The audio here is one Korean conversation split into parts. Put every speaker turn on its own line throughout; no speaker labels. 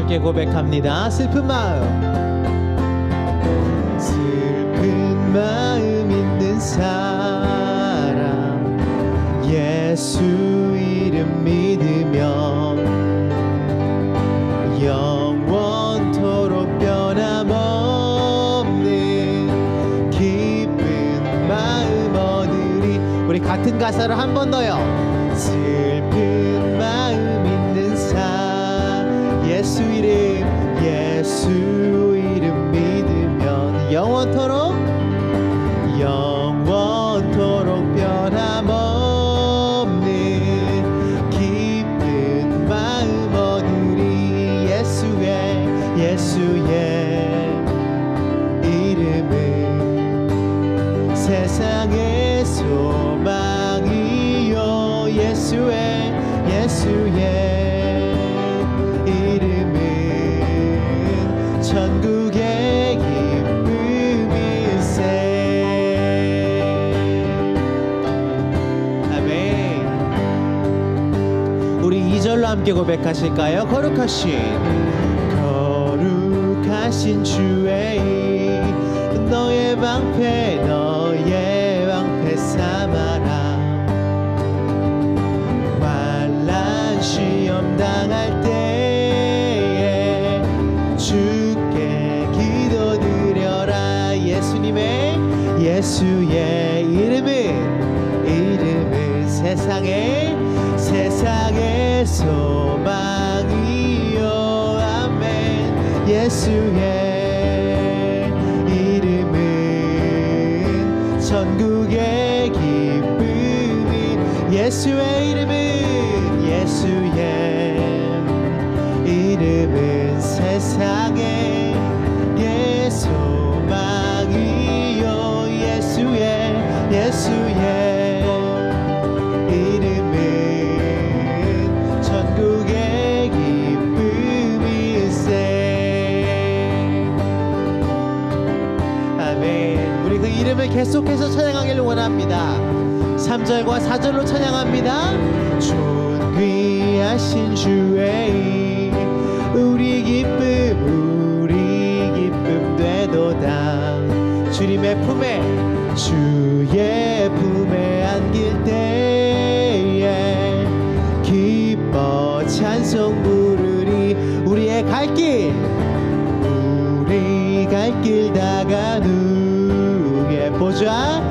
함께 고백합니다. 슬픈 마음 있는 사람 예수 이름 믿으며 영원토록 변함없는 기쁜 마음 얻으리. 우리 같은 가사를 한 번 더요. 슬픈 마음 있는 사 예수 이름 믿으면 영원토록 변함없는 기쁜 마음 얻으리. 예수의 이름은 세상의 소망이요. 예수의 이름은 천국의 기쁨일세. 아멘. 우리 2절로 함께 고백하실까요? 거룩하신 주의 너의 방패 삼아라. 환난 시험 당할 때에 주께 기도드려라. 예수의 이름은 세상의 소망이요. 아멘. 예수의 이름은 천국의 기쁨이. 예수의 이름은 세상의 소망이요. 예수의 이름은 천국의 기쁨일세. 아멘. 우리 그 이름을 계속해서 찬양하기를 원합니다. 3절과 4절로 찬양합니다. 존귀하신 주의 우리 기쁨 되도다. 주의 품에 안길 때에 기뻐 찬송 부르리. 우리 갈 길 다간 후에 보좌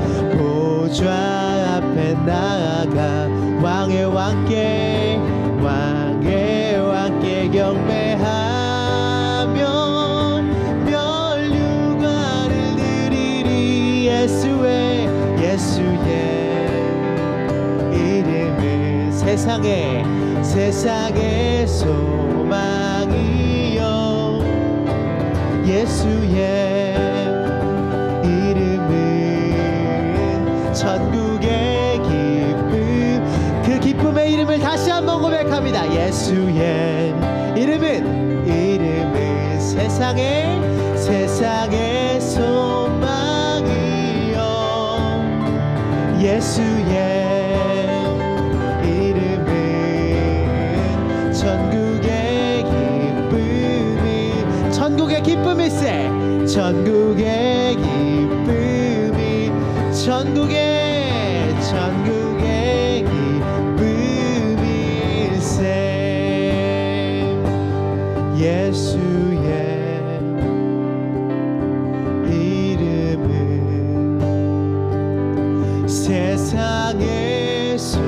앞에 나아가 왕의 왕께 경배하며 면류관을 드리리. 예수의 이름은 세상의 소망이요. 예수의 이름은 천국의 기쁨. 그 기쁨의 이름을 다시 한번 고백합니다. 예수의 이름은 세상의 소망이요. 예수의 이름은 천국의 기쁨이. 천국의 기쁨일세. 천국의 기쁨이. 천국의 기쁨일세. 예수의 이름은 세상의 소망이요.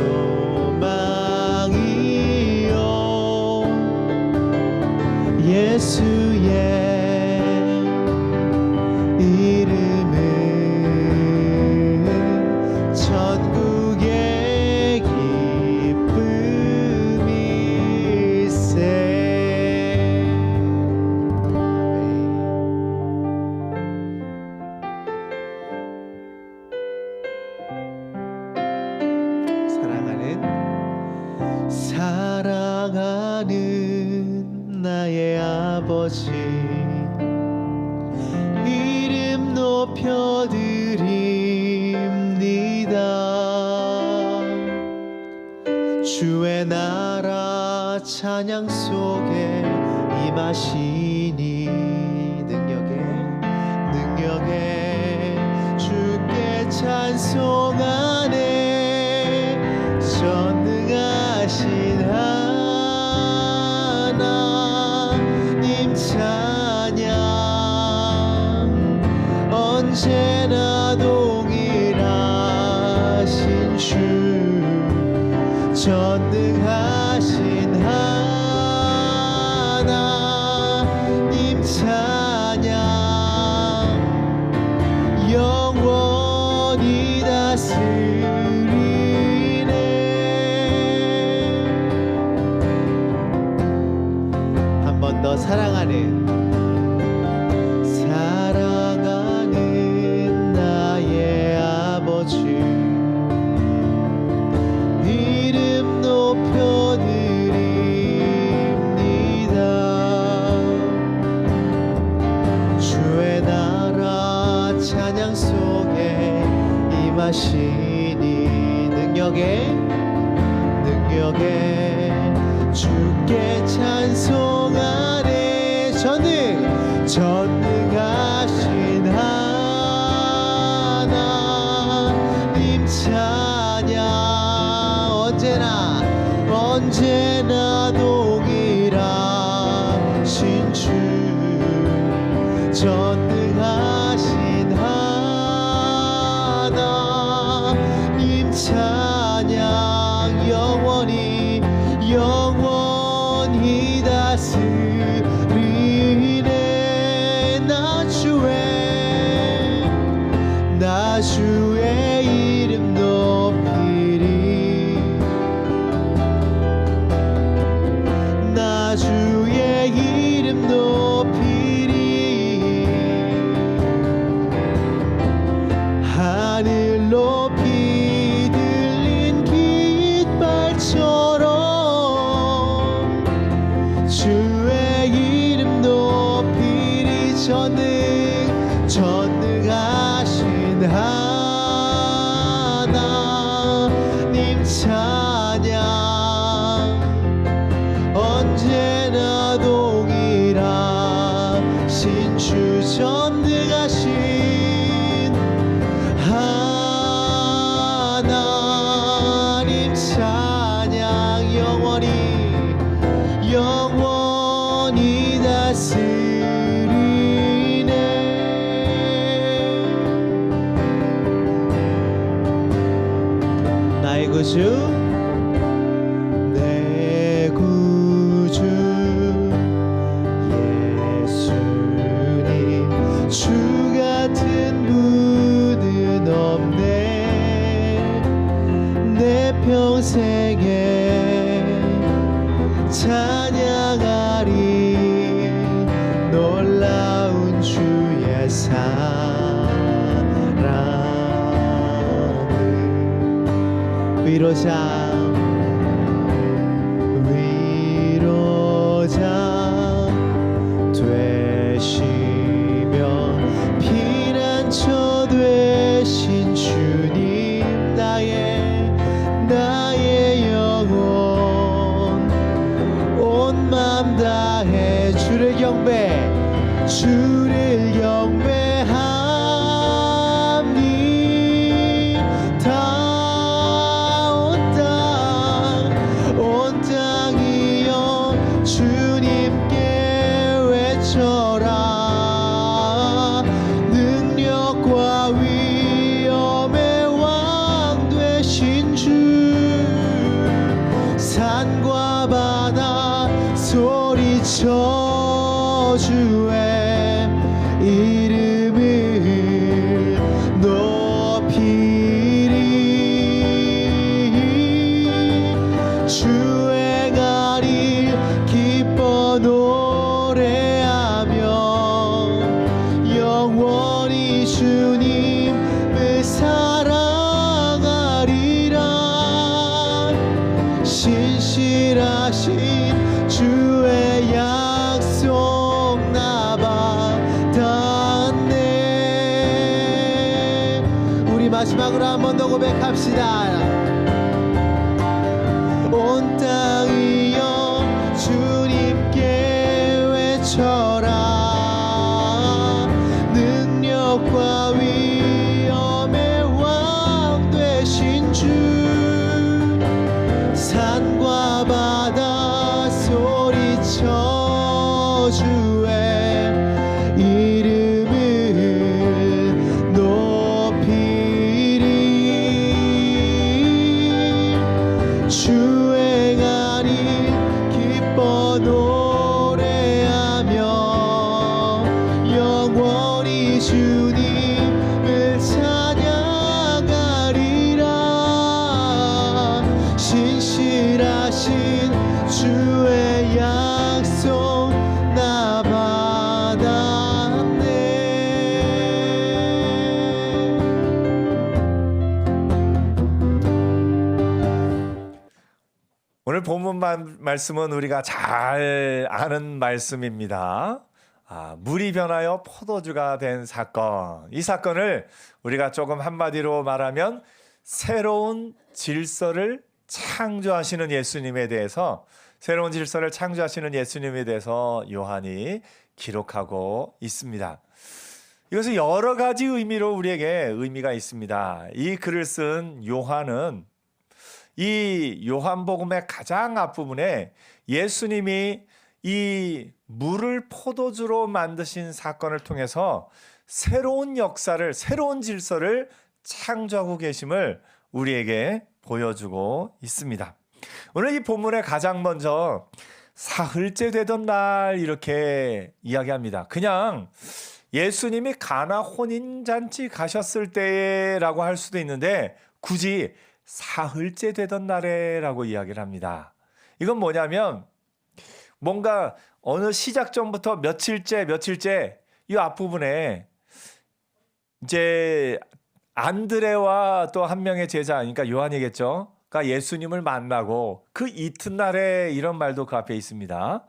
예수의 이름은 천국의 기쁨일세. 사랑하는 나의 아버지, 이름 높여드립니다. 주의 나라 찬양 속에 임하시니 능력에 주께 찬송하네. 전능하신 하나님 찬양 언제나 동일하신 주 전능하신 하나님 찬양 영원히 다스리네. 한 번 더 사랑하는 나의 아버지 이름 높여드립니다. 주의 나라 찬양 속에 임하시니 능력에 주께 찬송하네. 전능하신 하나님 찬양 언제나 동일하신 주 전능하신 하나님 찬양 영원히 다스리네. 나 주의 이름 높이리. 나 주의 이름 높이리. 하늘 높이 들린 깃발처럼 주의 이름 높이리. 전능하신 하나님 찬양 언제나 동일하신 주 전능하신 하나님 찬양 영원히 다스리네. 나의 구주 내 구주 예수님 주 같은 분은 없네. 내 평생에 찬양하리 놀라운 주의 사랑. 위로자 되시며 피난처 되신 주님 나의 영혼 온 맘 다해 주를 경배하니 다 온 땅이여 주님께 외쳐라. 능력과 위엄의 왕 되신 주 산과 바다 소리쳐 주의 이름을 높이리. 주행하리 기뻐 노래하며 영원히 주님을 사랑하리라. 신실하신 주의 약속 나 받았네. 우리 마지막으로 한 번 더 고백합시다. 온 땅이여 주님께 비춰라. 능력과 위엄의 왕 되신 주, 산과 바다 소리쳐 주의 이름을 높이리. 주행하니 기뻐 노래하며 영원히 주님을 찬양하리라. 신실하신 주의 약속 나 받았네.
오늘 본문 말씀은 우리가 잘 아는 말씀입니다. 물이 변하여 포도주가 된 사건. 이 사건을 우리가 조금 한마디로 말하면 새로운 질서를 창조하시는 예수님에 대해서, 새로운 질서를 창조하시는 예수님에 대해서 요한이 기록하고 있습니다. 이것은 여러 가지 의미로 우리에게 의미가 있습니다. 이 글을 쓴 요한은 이 요한복음의 가장 앞부분에 예수님이 이 물을 포도주로 만드신 사건을 통해서 새로운 역사를, 새로운 질서를 창조하고 계심을 우리에게 보여주고 있습니다. 오늘 이 본문에 가장 먼저 사흘째 되던 날 이렇게 이야기합니다. 그냥 예수님이 가나 혼인잔치 가셨을 때라고 할 수도 있는데 굳이 사흘째 되던 날에라고 이야기를 합니다. 이건 뭐냐면 뭔가 어느 시작 전부터 며칠째 이 앞부분에 이제 안드레와 또 한 명의 제자, 그러니까 요한이겠죠. 그러니까 예수님을 만나고 그 이튿날에 이런 말도 그 앞에 있습니다.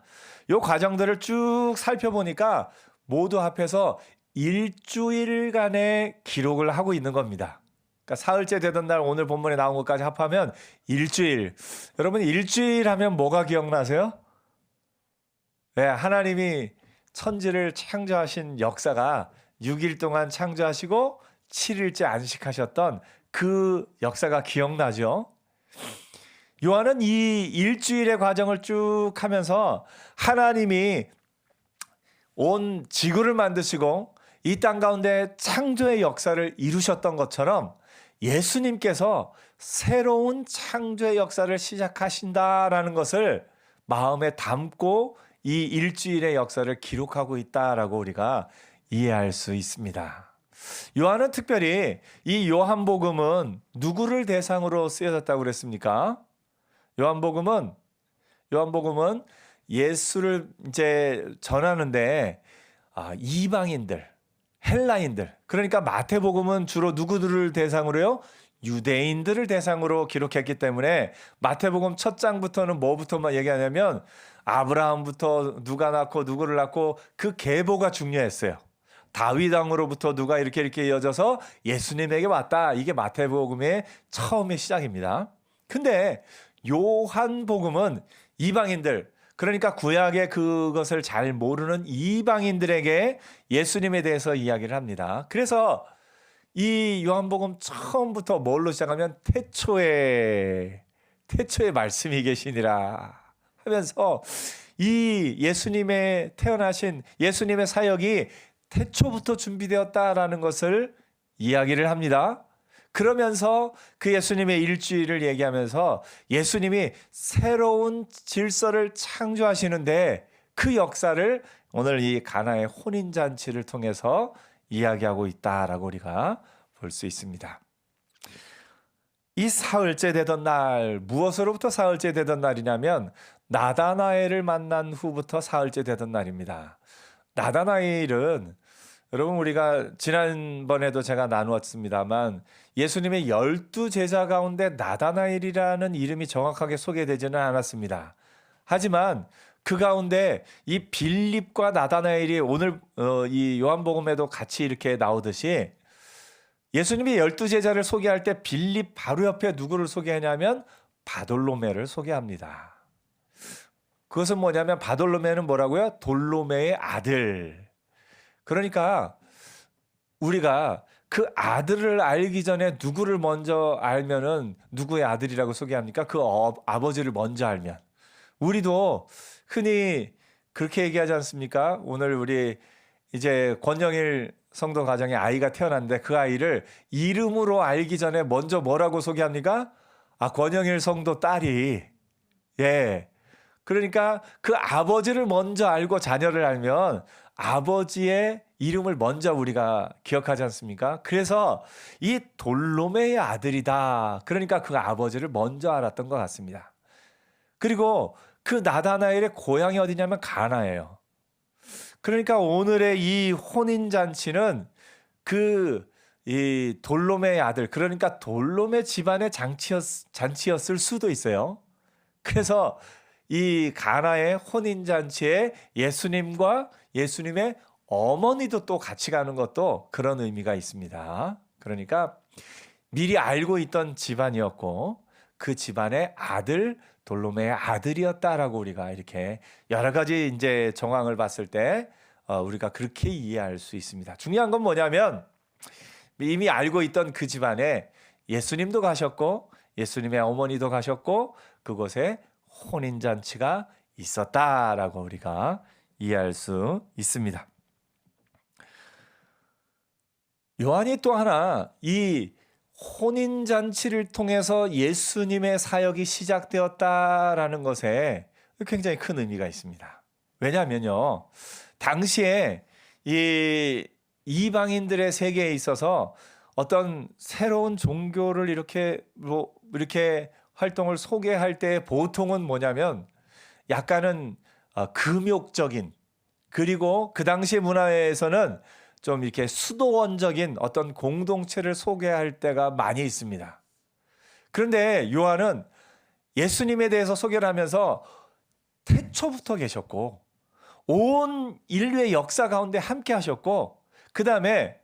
이 과정들을 쭉 살펴보니까 모두 합해서 일주일간의 기록을 하고 있는 겁니다. 그러니까 사흘째 되던 날 오늘 본문에 나온 것까지 합하면 일주일. 여러분 일주일 하면 뭐가 기억나세요? 네, 하나님이 천지를 창조하신 역사가 6일 동안 창조하시고 7일째 안식하셨던 그 역사가 기억나죠? 요한은 이 일주일의 과정을 쭉 하면서 하나님이 온 지구를 만드시고 이 땅 가운데 창조의 역사를 이루셨던 것처럼 예수님께서 새로운 창조의 역사를 시작하신다라는 것을 마음에 담고 이 일주일의 역사를 기록하고 있다라고 우리가 이해할 수 있습니다. 요한은 특별히 이 요한복음은 누구를 대상으로 쓰여졌다고 그랬습니까? 요한복음은 예수를 이제 전하는데 이방인들, 헬라인들, 그러니까 마태복음은 주로 누구들을 대상으로요? 유대인들을 대상으로 기록했기 때문에 마태복음 첫 장부터는 뭐부터만 얘기하냐면 아브라함부터 누가 낳고 누구를 낳고 그 계보가 중요했어요. 다윗 왕으로부터 누가 이렇게 이어져서 예수님에게 왔다. 이게 마태복음의 처음의 시작입니다. 근데 요한복음은 이방인들, 그러니까 구약의 그것을 잘 모르는 이방인들에게 예수님에 대해서 이야기를 합니다. 그래서 이 요한복음 처음부터 뭘로 시작하면 태초에 말씀이 계시니라 하면서 이 예수님의 태어나신 예수님의 사역이 태초부터 준비되었다라는 것을 이야기를 합니다. 그러면서 그 예수님의 일주일을 얘기하면서 예수님이 새로운 질서를 창조하시는데 그 역사를 오늘 이 가나의 혼인잔치를 통해서 이야기하고 있다라고 우리가 볼 수 있습니다. 이 사흘째 되던 날, 무엇으로부터 사흘째 되던 날이냐면 나다나엘을 만난 후부터 사흘째 되던 날입니다. 나다나엘은 여러분 우리가 지난번에도 제가 나누었습니다만 예수님의 12제자 가운데 나다나엘이라는 이름이 정확하게 소개되지는 않았습니다. 하지만 그 가운데 이 빌립과 나다나엘이 오늘 이 요한복음에도 같이 이렇게 나오듯이 예수님이 12제자를 소개할 때 빌립 바로 옆에 누구를 소개하냐면 바돌로메를 소개합니다. 그것은 뭐냐면 바돌로메는 뭐라고요? 돌로메의 아들. 그러니까 우리가 그 아들을 알기 전에 누구를 먼저 알면은 누구의 아들이라고 소개합니까? 그 아버지를 먼저 알면. 우리도 흔히 그렇게 얘기하지 않습니까? 오늘 우리 이제 권영일 성도 가정에 아이가 태어났는데 그 아이를 이름으로 알기 전에 먼저 뭐라고 소개합니까? 아, 권영일 성도 딸이. 예. 그러니까 그 아버지를 먼저 알고 자녀를 알면 아버지의 이름을 먼저 우리가 기억하지 않습니까? 그래서 이 돌로메의 아들이다. 그러니까 그 아버지를 먼저 알았던 것 같습니다. 그리고 그 나다나엘의 고향이 어디냐면 가나예요. 그러니까 오늘의 이 혼인잔치는 이 돌로메의 아들, 그러니까 돌로메 집안의 잔치였을 수도 있어요. 그래서 이 가나의 혼인잔치에 예수님과 예수님의 어머니도 또 같이 가는 것도 그런 의미가 있습니다. 그러니까 미리 알고 있던 집안이었고 그 집안의 아들, 돌로메의 아들이었다라고 우리가 이렇게 여러 가지 이제 정황을 봤을 때 우리가 그렇게 이해할 수 있습니다. 중요한 건 뭐냐면 이미 알고 있던 그 집안에 예수님도 가셨고 예수님의 어머니도 가셨고 그곳에 혼인잔치가 있었다라고 우리가 이해할 수 있습니다. 요한이 또 하나 이 혼인잔치를 통해서 예수님의 사역이 시작되었다라는 것에 굉장히 큰 의미가 있습니다. 왜냐하면요, 당시에 이 이방인들의 세계에 있어서 어떤 새로운 종교를 이렇게 활동을 소개할 때 보통은 뭐냐면 약간은 금욕적인, 그리고 그 당시 문화에서는 좀 이렇게 수도원적인 어떤 공동체를 소개할 때가 많이 있습니다. 그런데 요한은 예수님에 대해서 소개를 하면서 태초부터 계셨고 온 인류의 역사 가운데 함께 하셨고 그 다음에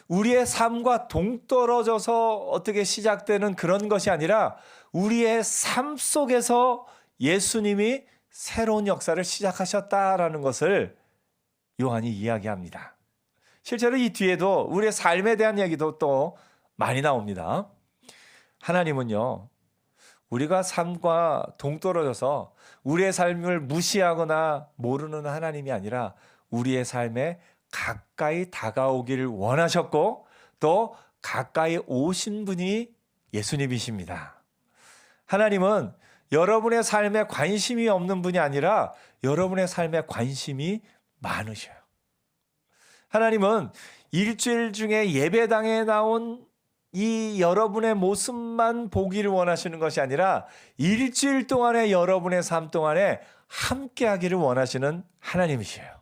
우리의 삶과 동떨어져서 어떻게 시작되는 그런 것이 아니라 우리의 삶 속에서 예수님이 새로운 역사를 시작하셨다라는 것을 요한이 이야기합니다. 실제로 이 뒤에도 우리의 삶에 대한 얘기도 또 많이 나옵니다. 하나님은요, 우리가 삶과 동떨어져서 우리의 삶을 무시하거나 모르는 하나님이 아니라 우리의 삶에 가까이 다가오기를 원하셨고 또 가까이 오신 분이 예수님이십니다. 하나님은 여러분의 삶에 관심이 없는 분이 아니라 여러분의 삶에 관심이 많으셔요. 하나님은 일주일 중에 예배당에 나온 이 여러분의 모습만 보기를 원하시는 것이 아니라 일주일 동안의 여러분의 삶 동안에 함께 하기를 원하시는 하나님이시에요.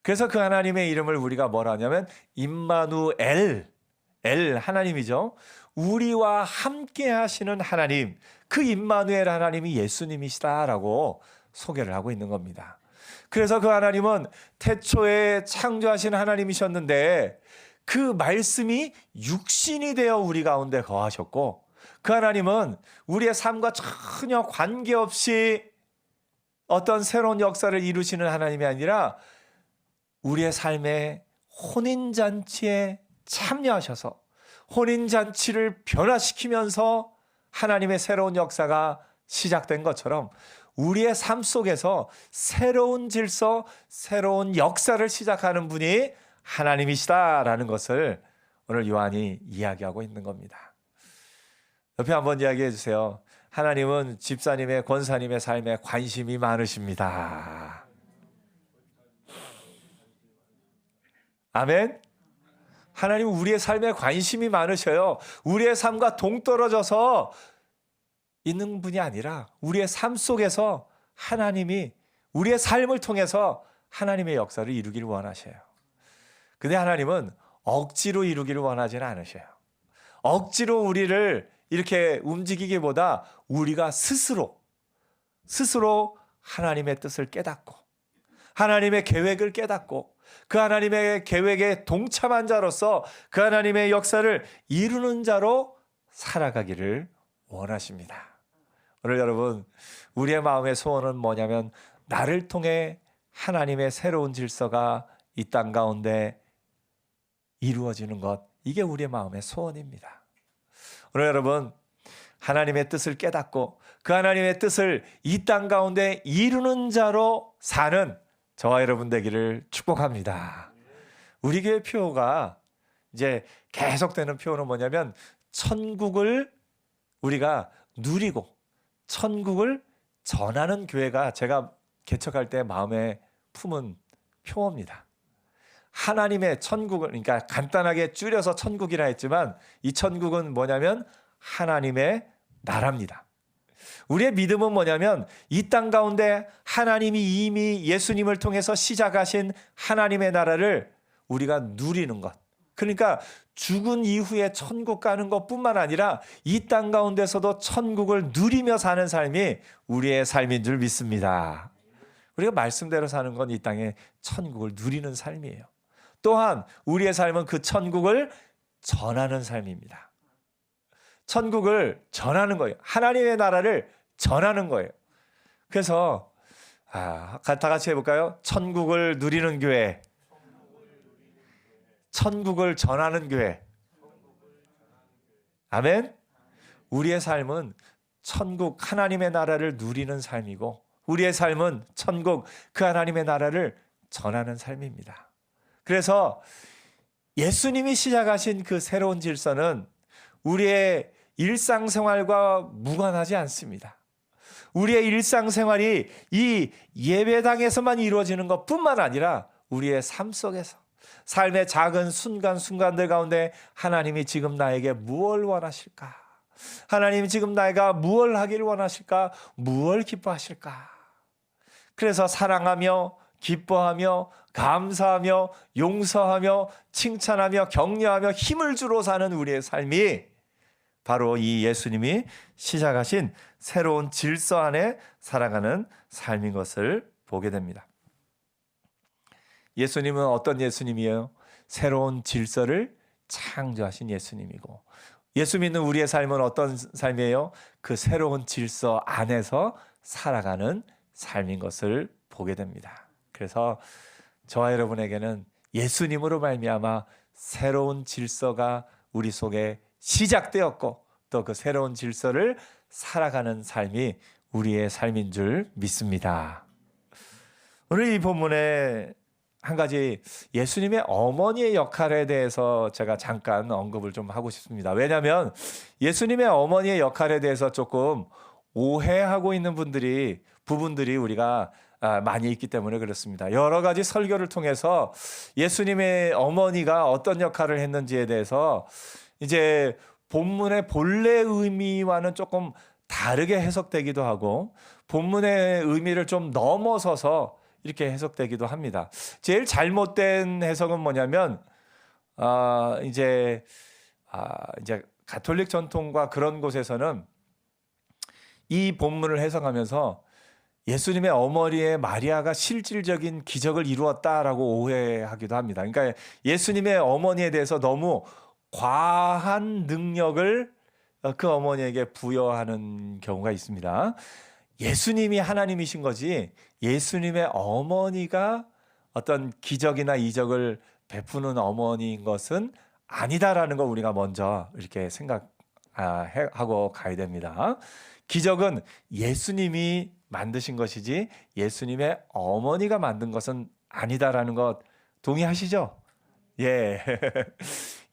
그래서 그 하나님의 이름을 우리가 뭐라 하냐면 임마누엘, 하나님이죠. 우리와 함께 하시는 하나님, 그 임마누엘 하나님이 예수님이시다라고 소개를 하고 있는 겁니다. 그래서 그 하나님은 태초에 창조하신 하나님이셨는데 그 말씀이 육신이 되어 우리 가운데 거하셨고 그 하나님은 우리의 삶과 전혀 관계없이 어떤 새로운 역사를 이루시는 하나님이 아니라 우리의 삶의 혼인잔치에 참여하셔서 혼인잔치를 변화시키면서 하나님의 새로운 역사가 시작된 것처럼 우리의 삶 속에서 새로운 질서, 새로운 역사를 시작하는 분이 하나님이시다라는 것을 오늘 요한이 이야기하고 있는 겁니다. 옆에 한번 이야기해 주세요. 하나님은 집사님의, 권사님의 삶에 관심이 많으십니다. 아멘. 하나님은 우리의 삶에 관심이 많으셔요. 우리의 삶과 동떨어져서 있는 분이 아니라 우리의 삶 속에서 하나님이 우리의 삶을 통해서 하나님의 역사를 이루기를 원하셔요. 근데 하나님은 억지로 이루기를 원하지는 않으셔요. 억지로 우리를 이렇게 움직이기보다 우리가 스스로 하나님의 뜻을 깨닫고 하나님의 계획을 깨닫고 그 하나님의 계획에 동참한 자로서 그 하나님의 역사를 이루는 자로 살아가기를 원하십니다. 오늘 여러분, 우리의 마음의 소원은 뭐냐면 나를 통해 하나님의 새로운 질서가 이 땅 가운데 이루어지는 것, 이게 우리의 마음의 소원입니다. 오늘 여러분, 하나님의 뜻을 깨닫고 그 하나님의 뜻을 이 땅 가운데 이루는 자로 사는 저와 여러분 되기를 축복합니다. 우리 교회 표가 이제 계속되는 표는 뭐냐면 천국을 우리가 누리고 천국을 전하는 교회가 제가 개척할 때 마음에 품은 표어입니다. 하나님의 천국을, 그러니까 간단하게 줄여서 천국이라 했지만 이 천국은 뭐냐면 하나님의 나라입니다. 우리의 믿음은 뭐냐면 이 땅 가운데 하나님이 이미 예수님을 통해서 시작하신 하나님의 나라를 우리가 누리는 것. 그러니까 죽은 이후에 천국 가는 것뿐만 아니라 이 땅 가운데서도 천국을 누리며 사는 삶이 우리의 삶인 줄 믿습니다. 우리가 말씀대로 사는 건 이 땅에 천국을 누리는 삶이에요. 또한 우리의 삶은 그 천국을 전하는 삶입니다. 천국을 전하는 거예요. 하나님의 나라를 전하는 거예요. 그래서 다 같이 해볼까요? 천국을 누리는 교회, 천국을 전하는 교회. 아멘. 우리의 삶은 천국 하나님의 나라를 누리는 삶이고 우리의 삶은 천국 그 하나님의 나라를 전하는 삶입니다. 그래서 예수님이 시작하신 그 새로운 질서는 우리의 일상생활과 무관하지 않습니다. 우리의 일상생활이 이 예배당에서만 이루어지는 것뿐만 아니라 우리의 삶 속에서 삶의 작은 순간순간들 가운데 하나님이 지금 나에게 무엇을 원하실까? 하나님이 지금 나에게 무엇을 하기를 원하실까? 무엇을 기뻐하실까? 그래서 사랑하며 기뻐하며 감사하며 용서하며 칭찬하며 격려하며 힘을 주로 사는 우리의 삶이 바로 이 예수님이 시작하신 새로운 질서 안에 살아가는 삶인 것을 보게 됩니다. 예수님은 어떤 예수님이에요? 새로운 질서를 창조하신 예수님이고 예수 믿는 우리의 삶은 어떤 삶이에요? 그 새로운 질서 안에서 살아가는 삶인 것을 보게 됩니다. 그래서 저와 여러분에게는 예수님으로 말미암아 새로운 질서가 우리 속에 시작되었고 또 그 새로운 질서를 살아가는 삶이 우리의 삶인 줄 믿습니다. 오늘 이 본문에 한 가지 예수님의 어머니의 역할에 대해서 제가 잠깐 언급을 좀 하고 싶습니다. 왜냐하면 예수님의 어머니의 역할에 대해서 조금 오해하고 있는 부분들이 우리가 많이 있기 때문에 그렇습니다. 여러 가지 설교를 통해서 예수님의 어머니가 어떤 역할을 했는지에 대해서 이제 본문의 본래 의미와는 조금 다르게 해석되기도 하고 본문의 의미를 좀 넘어서서 이렇게 해석되기도 합니다. 제일 잘못된 해석은 뭐냐면 이제 가톨릭 전통과 그런 곳에서는 이 본문을 해석하면서 예수님의 어머니의 마리아가 실질적인 기적을 이루었다라고 오해하기도 합니다. 그러니까 예수님의 어머니에 대해서 너무 과한 능력을 그 어머니에게 부여하는 경우가 있습니다. 예수님이 하나님이신 거지 예수님의 어머니가 어떤 기적이나 이적을 베푸는 어머니인 것은 아니다라는 거 우리가 먼저 이렇게 생각하고 가야 됩니다. 기적은 예수님이 만드신 것이지 예수님의 어머니가 만든 것은 아니다라는 것 동의하시죠? 예.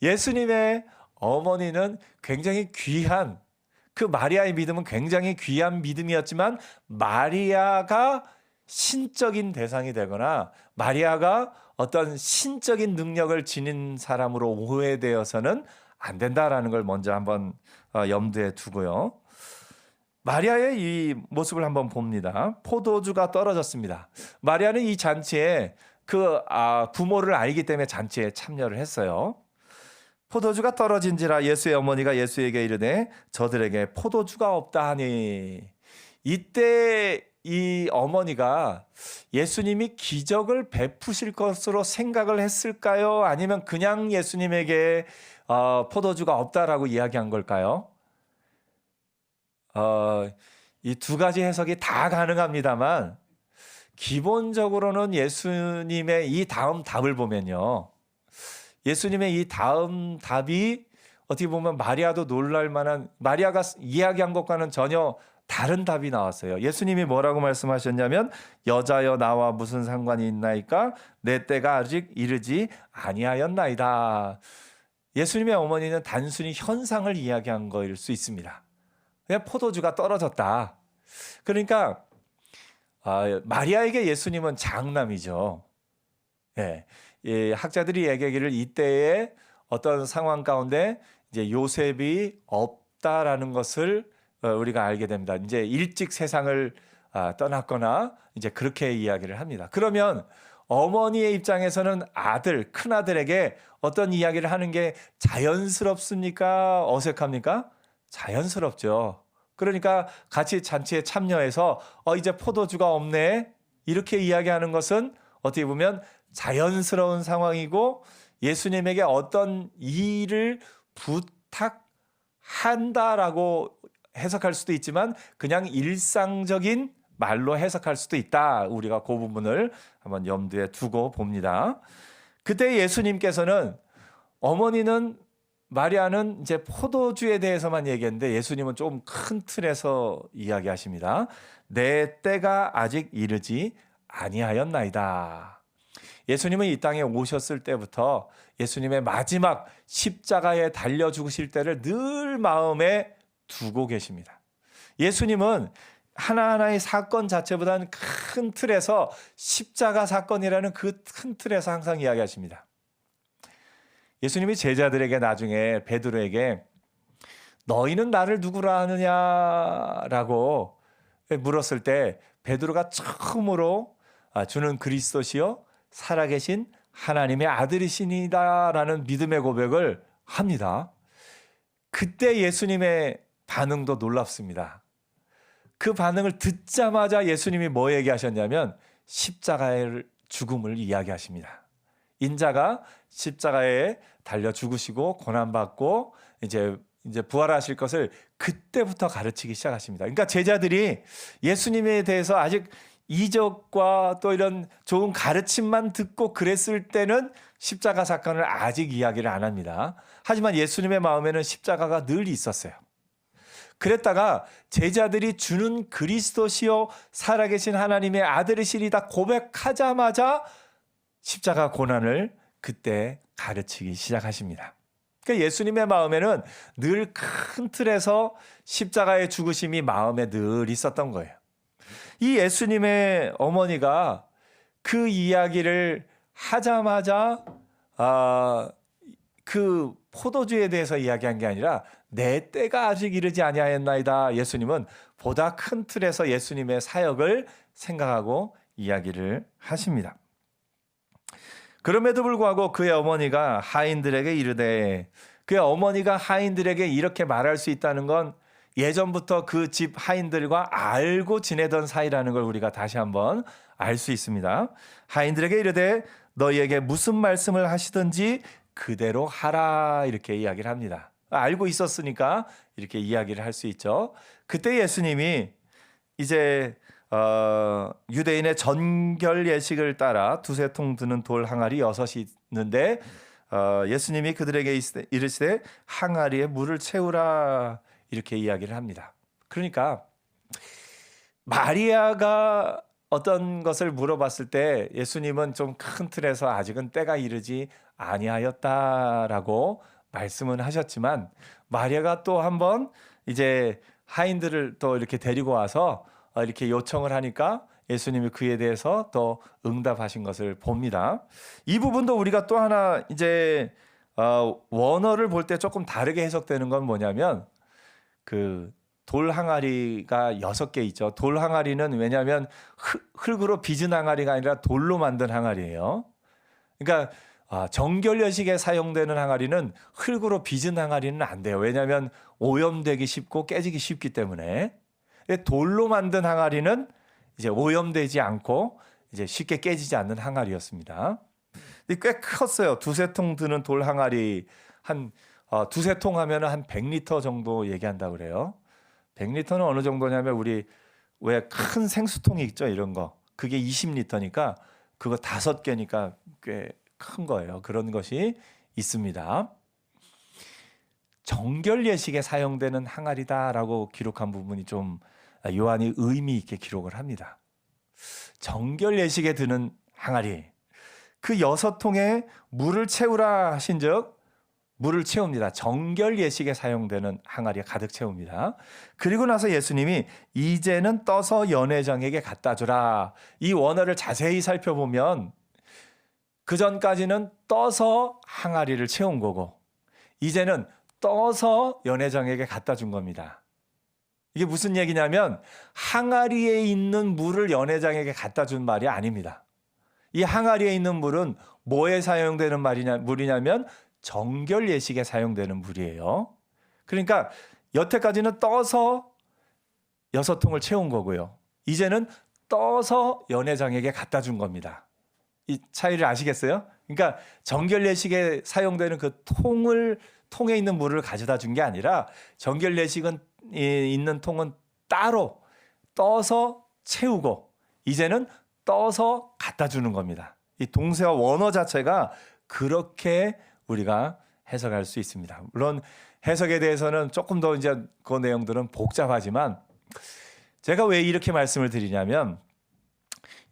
예수님의 어머니는 굉장히 귀한 그 마리아의 믿음은 굉장히 귀한 믿음이었지만 마리아가 신적인 대상이 되거나 마리아가 어떤 신적인 능력을 지닌 사람으로 오해되어서는 안 된다라는 걸 먼저 한번 염두에 두고요. 마리아의 이 모습을 한번 봅니다. 포도주가 떨어졌습니다. 마리아는 이 잔치에 그 부모를 알기 때문에 잔치에 참여를 했어요. 포도주가 떨어진지라 예수의 어머니가 예수에게 이르되 저들에게 포도주가 없다 하니 이때 이 어머니가 예수님이 기적을 베푸실 것으로 생각을 했을까요? 아니면 그냥 예수님에게 포도주가 없다라고 이야기한 걸까요? 이 두 가지 해석이 다 가능합니다만 기본적으로는 예수님의 이 다음 답을 보면요. 예수님의 이 다음 답이 어떻게 보면 마리아도 놀랄 만한, 마리아가 이야기한 것과는 전혀 다른 답이 나왔어요. 예수님이 뭐라고 말씀하셨냐면 여자여 나와 무슨 상관이 있나이까 내 때가 아직 이르지 아니하였나이다. 예수님의 어머니는 단순히 현상을 이야기한 거일 수 있습니다. 그냥 포도주가 떨어졌다. 그러니까 마리아에게 예수님은 장남이죠. 예, 학자들이 얘기하기를 이때의 어떤 상황 가운데 이제 요셉이 없다라는 것을 우리가 알게 됩니다. 이제 일찍 세상을 떠났거나 이제 그렇게 이야기를 합니다. 그러면 어머니의 입장에서는 큰 아들에게 어떤 이야기를 하는 게 자연스럽습니까? 어색합니까? 자연스럽죠. 그러니까 같이 잔치에 참여해서 이제 포도주가 없네 이렇게 이야기하는 것은 어떻게 보면 자연스러운 상황이고 예수님에게 어떤 일을 부탁한다라고 해석할 수도 있지만 그냥 일상적인 말로 해석할 수도 있다. 우리가 그 부분을 한번 염두에 두고 봅니다. 그때 예수님께서는 어머니는 마리아는 이제 포도주에 대해서만 얘기했는데 예수님은 좀 큰 틀에서 이야기하십니다. 내 때가 아직 이르지 아니하였나이다. 예수님은 이 땅에 오셨을 때부터 예수님의 마지막 십자가에 달려 죽으실 때를 늘 마음에 두고 계십니다. 예수님은 하나하나의 사건 자체보다는 큰 틀에서 십자가 사건이라는 그 큰 틀에서 항상 이야기하십니다. 예수님이 제자들에게 나중에 베드로에게 너희는 나를 누구라 하느냐라고 물었을 때 베드로가 처음으로 주는 그리스도시요 살아계신 하나님의 아들이시니다라는 믿음의 고백을 합니다. 그때 예수님의 반응도 놀랍습니다. 그 반응을 듣자마자 예수님이 뭐 얘기하셨냐면 십자가의 죽음을 이야기하십니다. 인자가 십자가에 달려 죽으시고 고난받고 이제 부활하실 것을 그때부터 가르치기 시작하십니다. 그러니까 제자들이 예수님에 대해서 아직 이적과 또 이런 좋은 가르침만 듣고 그랬을 때는 십자가 사건을 아직 이야기를 안 합니다. 하지만 예수님의 마음에는 십자가가 늘 있었어요. 그랬다가 제자들이 주는 그리스도시요 살아계신 하나님의 아들이시리다 고백하자마자 십자가 고난을 그때 가르치기 시작하십니다. 그러니까 예수님의 마음에는 늘 큰 틀에서 십자가의 죽으심이 마음에 늘 있었던 거예요. 이 예수님의 어머니가 그 이야기를 하자마자 그 포도주에 대해서 이야기한 게 아니라 내 때가 아직 이르지 아니하였나이다. 예수님은 보다 큰 틀에서 예수님의 사역을 생각하고 이야기를 하십니다. 그럼에도 불구하고 그의 어머니가 하인들에게 이르되, 그의 어머니가 하인들에게 이렇게 말할 수 있다는 건 예전부터 그 집 하인들과 알고 지내던 사이라는 걸 우리가 다시 한번 알 수 있습니다. 하인들에게 이르되 너희에게 무슨 말씀을 하시든지 그대로 하라 이렇게 이야기를 합니다. 알고 있었으니까 이렇게 이야기를 할 수 있죠. 그때 예수님이 이제 유대인의 전결 예식을 따라 두세 통 드는 돌 항아리 6이 있는데 예수님이 그들에게 이르시되 항아리에 물을 채우라 이렇게 이야기를 합니다. 그러니까 마리아가 어떤 것을 물어봤을 때 예수님은 좀 큰 틀에서 아직은 때가 이르지 아니하였다라고 말씀은 하셨지만 마리아가 또 한번 이제 하인들을 또 이렇게 데리고 와서 이렇게 요청을 하니까 예수님이 그에 대해서 또 응답하신 것을 봅니다. 이 부분도 우리가 또 하나 이제 원어를 볼 때 조금 다르게 해석되는 건 뭐냐면 그 돌 항아리가 6개 있죠. 돌 항아리는 왜냐하면 흙으로 빚은 항아리가 아니라 돌로 만든 항아리예요. 그러니까 정결례식에 사용되는 항아리는 흙으로 빚은 항아리는 안 돼요. 왜냐하면 오염되기 쉽고 깨지기 쉽기 때문에. 돌로 만든 항아리는 이제 오염되지 않고 이제 쉽게 깨지지 않는 항아리였습니다. 꽤 컸어요. 두세 통 드는 돌 항아리 한 두세 통 하면 한 100리터 정도 얘기한다고 그래요. 100리터는 어느 정도냐면 우리 왜 큰 생수통이 있죠, 이런 거. 그게 20리터니까 그거 5개니까 꽤 큰 거예요. 그런 것이 있습니다. 정결 예식에 사용되는 항아리다라고 기록한 부분이 좀 요한이 의미 있게 기록을 합니다. 정결 예식에 드는 항아리. 그 6통에 물을 채우라 하신즉 물을 채웁니다. 정결 예식에 사용되는 항아리에 가득 채웁니다. 그리고 나서 예수님이 이제는 떠서 연회장에게 갖다 주라. 이 원어를 자세히 살펴보면 그 전까지는 떠서 항아리를 채운 거고 이제는 떠서 연회장에게 갖다 준 겁니다. 이게 무슨 얘기냐면 항아리에 있는 물을 연회장에게 갖다 준 말이 아닙니다. 이 항아리에 있는 물은 뭐에 사용되는 물이냐면 정결 예식에 사용되는 물이에요. 그러니까 여태까지는 떠서 6통을 채운 거고요. 이제는 떠서 연회장에게 갖다 준 겁니다. 이 차이를 아시겠어요? 그러니까 정결 예식에 사용되는 그 통에 있는 물을 가져다 준 게 아니라 정결 예식은 있는 통은 따로 떠서 채우고 이제는 떠서 갖다 주는 겁니다. 이 동사와 원어 자체가 그렇게 우리가 해석할 수 있습니다. 물론 해석에 대해서는 조금 더 이제 그 내용들은 복잡하지만 제가 왜 이렇게 말씀을 드리냐면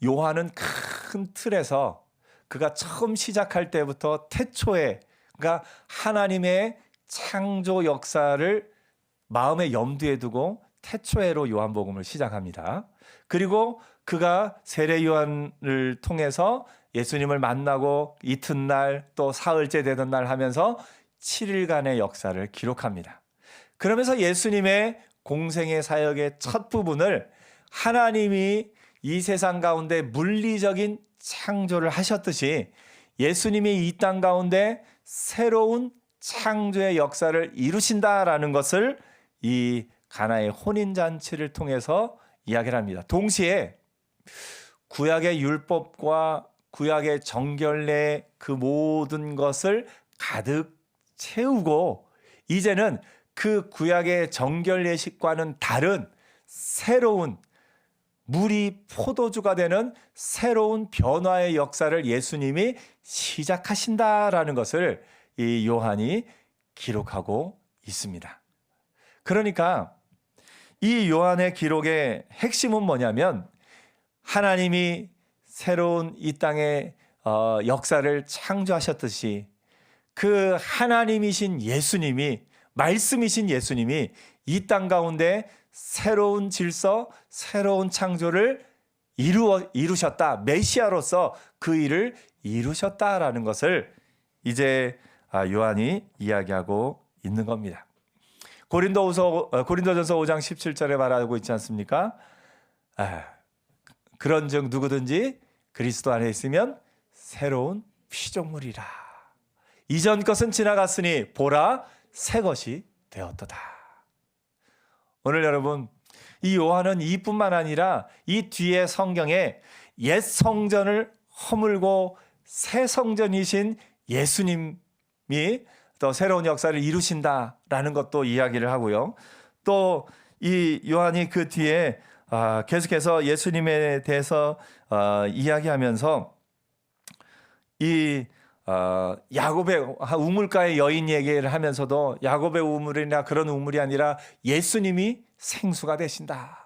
요한은 큰 틀에서 그가 처음 시작할 때부터 태초에 그러니까 하나님의 창조 역사를 마음의 염두에 두고 태초에로 요한복음을 시작합니다. 그리고 그가 세례 요한을 통해서 예수님을 만나고 이튿날 또 사흘째 되던 날 하면서 7일간의 역사를 기록합니다. 그러면서 예수님의 공생의 사역의 첫 부분을 하나님이 이 세상 가운데 물리적인 창조를 하셨듯이 예수님이 이 땅 가운데 새로운 창조의 역사를 이루신다라는 것을 이 가나의 혼인잔치를 통해서 이야기를 합니다. 동시에 구약의 율법과 구약의 정결례 그 모든 것을 가득 채우고 이제는 그 구약의 정결례식과는 다른 새로운 물이 포도주가 되는 새로운 변화의 역사를 예수님이 시작하신다라는 것을 이 요한이 기록하고 있습니다. 그러니까 이 요한의 기록의 핵심은 뭐냐면 하나님이 새로운 이 땅의 역사를 창조하셨듯이 그 하나님이신 예수님이 말씀이신 예수님이 이 땅 가운데 새로운 질서, 새로운 창조를 이루셨다. 메시아로서 그 일을 이루셨다라는 것을 이제 요한이 이야기하고 있는 겁니다. 고린도전서 5장 17절에 말하고 있지 않습니까? 그런즉 누구든지 그리스도 안에 있으면 새로운 피조물이라. 이전 것은 지나갔으니 보라 새 것이 되었도다. 오늘 여러분 이 요한은 이뿐만 아니라 이 뒤에 성경에 옛 성전을 허물고 새 성전이신 예수님이 또 새로운 역사를 이루신다라는 것도 이야기를 하고요. 또 이 요한이 그 뒤에 계속해서 예수님에 대해서 이야기하면서 이 야곱의 우물가의 여인 얘기를 하면서도 야곱의 우물이나 그런 우물이 아니라 예수님이 생수가 되신다.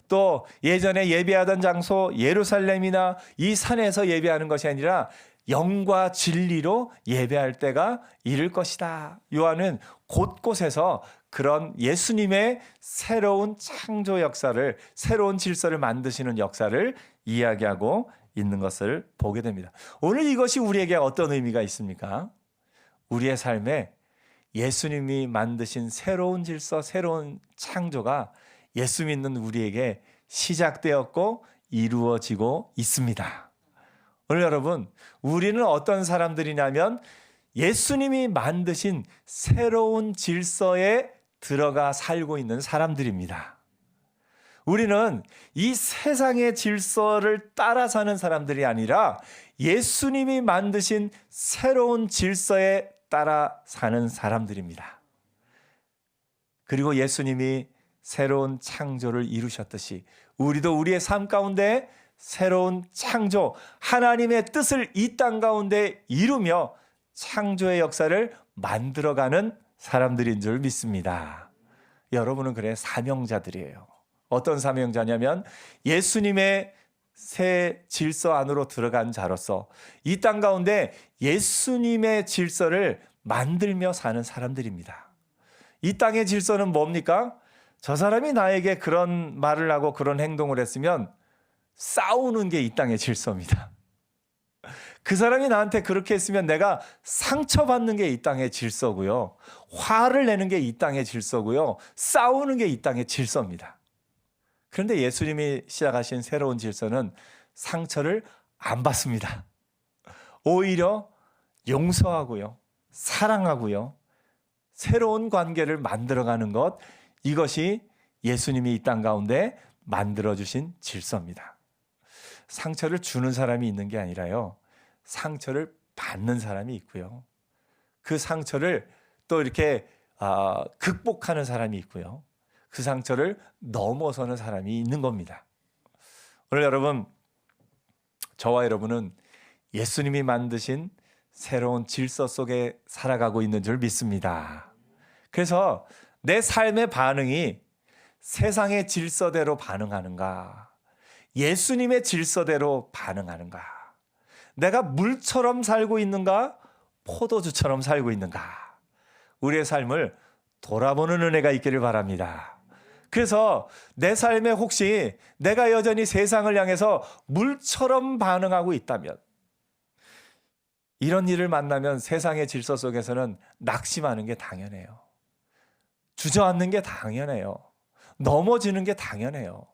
또 예전에 예배하던 장소 예루살렘이나 이 산에서 예배하는 것이 아니라 영과 진리로 예배할 때가 이를 것이다. 요한은 곳곳에서 그런 예수님의 새로운 창조 역사를, 새로운 질서를 만드시는 역사를 이야기하고 있는 것을 보게 됩니다. 오늘 이것이 우리에게 어떤 의미가 있습니까? 우리의 삶에 예수님이 만드신 새로운 질서, 새로운 창조가 예수 믿는 우리에게 시작되었고 이루어지고 있습니다. 오늘 여러분, 우리는 어떤 사람들이냐면 예수님이 만드신 새로운 질서에 들어가 살고 있는 사람들입니다. 우리는 이 세상의 질서를 따라 사는 사람들이 아니라 예수님이 만드신 새로운 질서에 따라 사는 사람들입니다. 그리고 예수님이 새로운 창조를 이루셨듯이 우리도 우리의 삶 가운데 새로운 창조, 하나님의 뜻을 이 땅 가운데 이루며 창조의 역사를 만들어가는 사람들인 줄 믿습니다. 여러분은 그래 사명자들이에요. 어떤 사명자냐면 예수님의 새 질서 안으로 들어간 자로서 이 땅 가운데 예수님의 질서를 만들며 사는 사람들입니다. 이 땅의 질서는 뭡니까? 저 사람이 나에게 그런 말을 하고 그런 행동을 했으면 싸우는 게 이 땅의 질서입니다. 그 사람이 나한테 그렇게 했으면 내가 상처받는 게 이 땅의 질서고요. 화를 내는 게 이 땅의 질서고요. 싸우는 게 이 땅의 질서입니다. 그런데 예수님이 시작하신 새로운 질서는 상처를 안 받습니다. 오히려 용서하고요. 사랑하고요. 새로운 관계를 만들어가는 것, 이것이 예수님이 이 땅 가운데 만들어주신 질서입니다. 상처를 주는 사람이 있는 게 아니라요. 상처를 받는 사람이 있고요. 그 상처를 또 이렇게 극복하는 사람이 있고요. 그 상처를 넘어서는 사람이 있는 겁니다. 오늘 여러분, 저와 여러분은 예수님이 만드신 새로운 질서 속에 살아가고 있는 줄 믿습니다. 그래서 내 삶의 반응이 세상의 질서대로 반응하는가? 예수님의 질서대로 반응하는가? 내가 물처럼 살고 있는가? 포도주처럼 살고 있는가? 우리의 삶을 돌아보는 은혜가 있기를 바랍니다. 그래서 내 삶에 혹시 내가 여전히 세상을 향해서 물처럼 반응하고 있다면, 이런 일을 만나면 세상의 질서 속에서는 낙심하는 게 당연해요. 주저앉는 게 당연해요. 넘어지는 게 당연해요.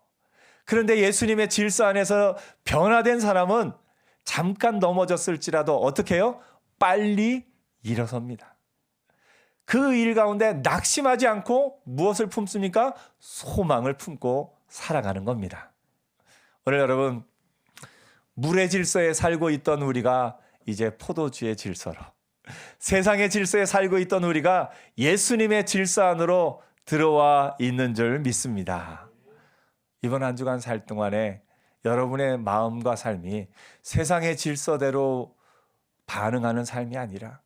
그런데 예수님의 질서 안에서 변화된 사람은 잠깐 넘어졌을지라도 어떻게 해요? 빨리 일어섭니다. 그 일 가운데 낙심하지 않고 무엇을 품습니까? 소망을 품고 살아가는 겁니다. 오늘 여러분, 물의 질서에 살고 있던 우리가 이제 포도주의 질서로, 세상의 질서에 살고 있던 우리가 예수님의 질서 안으로 들어와 있는 줄 믿습니다. 이번 한 주간 살 동안에 여러분의 마음과 삶이 세상의 질서대로 반응하는 삶이 아니라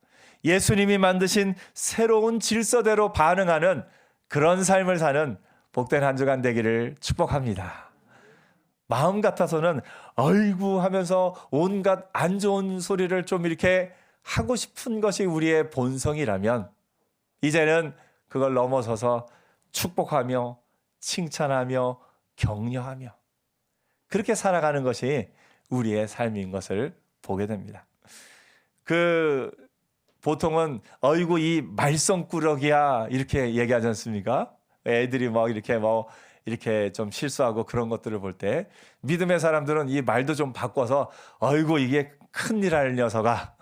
예수님이 만드신 새로운 질서대로 반응하는 그런 삶을 사는 복된 한 주간 되기를 축복합니다. 마음 같아서는 아이고 하면서 온갖 안 좋은 소리를 좀 이렇게 하고 싶은 것이 우리의 본성이라면 이제는 그걸 넘어서서 축복하며 칭찬하며 격려하며 그렇게 살아가는 것이 우리의 삶인 것을 보게 됩니다. 보통은 어이구 이 말썽꾸러기야 이렇게 얘기하지 않습니까? 애들이 이렇게 좀 실수하고 그런 것들을 볼 때 믿음의 사람들은 이 말도 좀 바꿔서 어이구 이게 큰일 할 녀석아.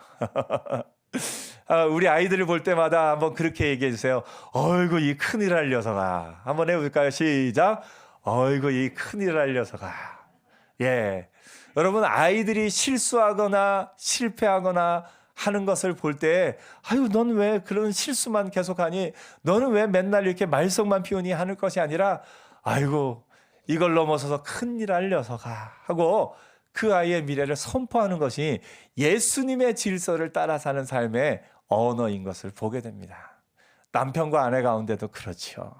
우리 아이들을 볼 때마다 한번 그렇게 얘기해 주세요. 어이구 이 큰일 할 녀석아. 한번 해볼까요? 시작. 어이구 이 큰일 할 녀석아. 예, 여러분 아이들이 실수하거나 실패하거나 하는 것을 볼 때 아유 넌 왜 그런 실수만 계속하니? 너는 왜 맨날 이렇게 말썽만 피우니? 하는 것이 아니라 아이고 이걸 넘어서서 큰일 할 녀석아 하고 그 아이의 미래를 선포하는 것이 예수님의 질서를 따라 사는 삶의 언어인 것을 보게 됩니다. 남편과 아내 가운데도 그렇죠.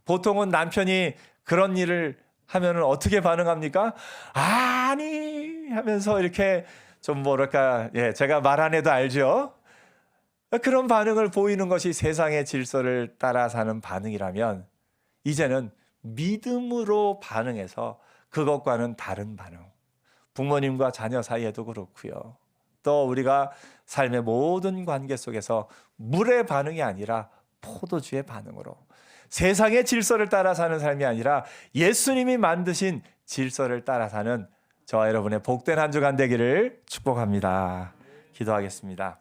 보통은 남편이 그런 일을 하면 어떻게 반응합니까? 아니 하면서 이렇게 좀 뭐랄까, 제가 말 안 해도 알죠. 그런 반응을 보이는 것이 세상의 질서를 따라 사는 반응이라면 이제는 믿음으로 반응해서 그것과는 다른 반응. 부모님과 자녀 사이에도 그렇고요. 또 우리가 삶의 모든 관계 속에서 물의 반응이 아니라 포도주의 반응으로 세상의 질서를 따라 사는 삶이 아니라 예수님이 만드신 질서를 따라 사는 저와 여러분의 복된 한 주간 되기를 축복합니다. 기도하겠습니다.